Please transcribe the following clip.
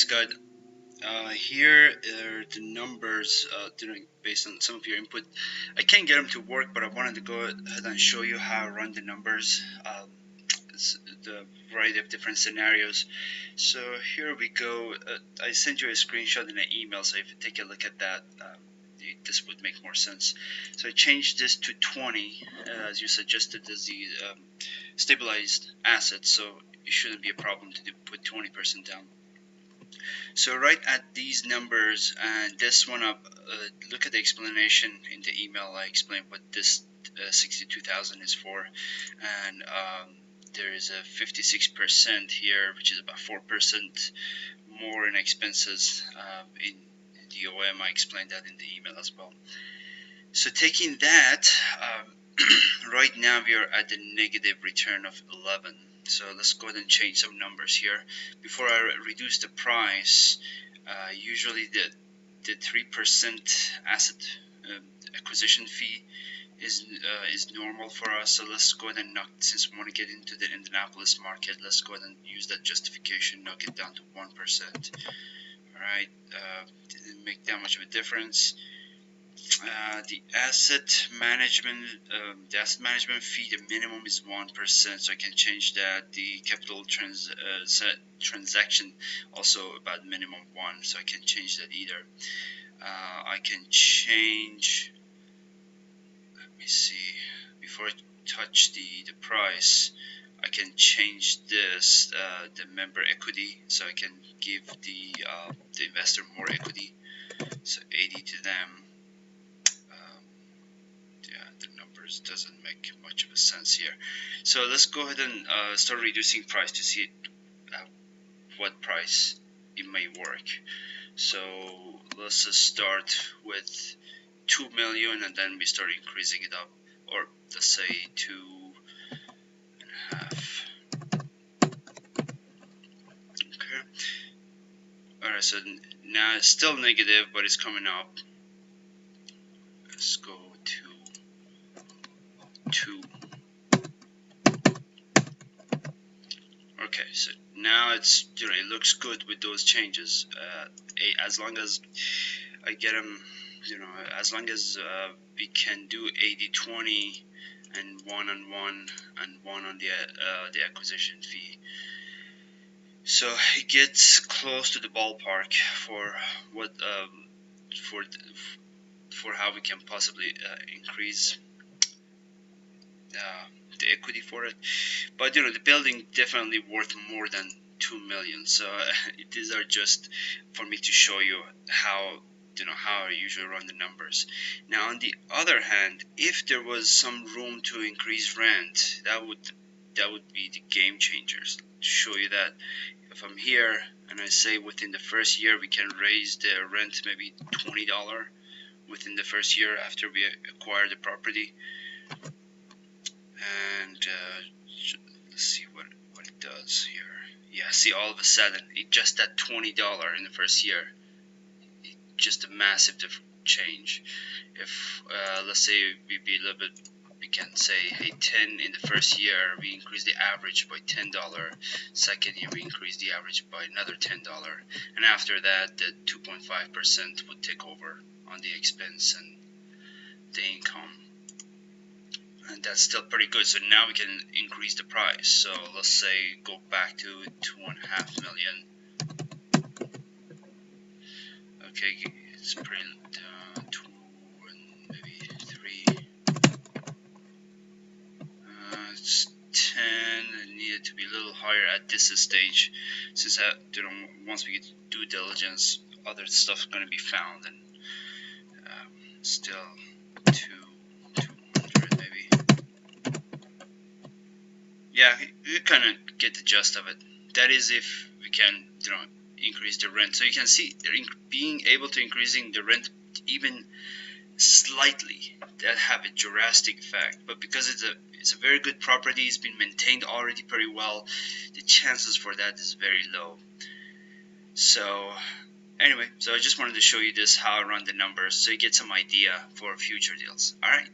Thanks, God. Here are the numbers based on some of your input. I can't get them to work, but I wanted to go ahead and show you how I run the numbers. It's the variety of different scenarios. So here we go. I sent you a screenshot in an email, so if you take a look at that, this would make more sense. So I changed this to 20, as you suggested, as the stabilized asset, so it shouldn't be a problem to put 20% down. So right at these numbers and this one up, look at the explanation in the email. I explained what this 62,000 is for, and there is a 56% here, which is about 4% more in expenses in the OM. I explained that in the email as well. So taking that, right now we are at the negative return of 11. So let's go ahead and change some numbers here. Before I reduce the price, usually the 3% asset acquisition fee is normal for us. So let's go ahead and knock, since we want to get into the Indianapolis market, let's go ahead and use that justification, knock it down to 1%. Alright, didn't make that much of a difference. The asset management fee, the minimum is 1%, so I can change that. The capital transaction also about minimum 1, so I can change that either. I can change, let me see, before I touch the price, I can change this, the member equity, so I can give the investor more equity, so 80 to them. Doesn't make much of a sense here. So let's go ahead and start reducing price to see what price it may work. So let's just start with 2 million and then we start increasing it up, or let's say 2.5. Okay. Alright, so now it's still negative, but it's coming up. Let's go to 2. Okay, so now it's, it looks good with those changes. As long as I get them, as long as we can do 80-20 and 1 on 1 and 1 on the acquisition fee. So it gets close to the ballpark for what for how we can possibly increase the equity for it. But the building definitely worth more than 2 million. So these are just for me to show you how how I usually run the numbers. Now on the other hand, if there was some room to increase rent, that would be the game changers. To show you that if I'm here and I say within the first year we can raise the rent maybe $20 within the first year after we acquire the property. And let's see what it does here. Yeah, see, all of a sudden it just at $20 in the first year, just a massive change. If let's say we a little bit, we can say, hey, 10 in the first year, we increase the average by $10. Second year we increase the average by another $10, and after that the 2.5% would take over on the expense and the income. And that's still pretty good. So now we can increase the price. So let's say go back to 2.5 million. Okay, it's pretty 2 and maybe 3. It's 10. I need it to be a little higher at this stage, since once we get due diligence, other stuff's going to be found, and still 200 maybe. Yeah, you kind of get the gist of it. That is if we can, increase the rent. So you can see being able to increasing the rent even slightly, that have a drastic effect. But because it's a very good property, it's been maintained already pretty well, the chances for that is very low. So anyway, so I just wanted to show you this, how I run the numbers, so you get some idea for future deals. Alright.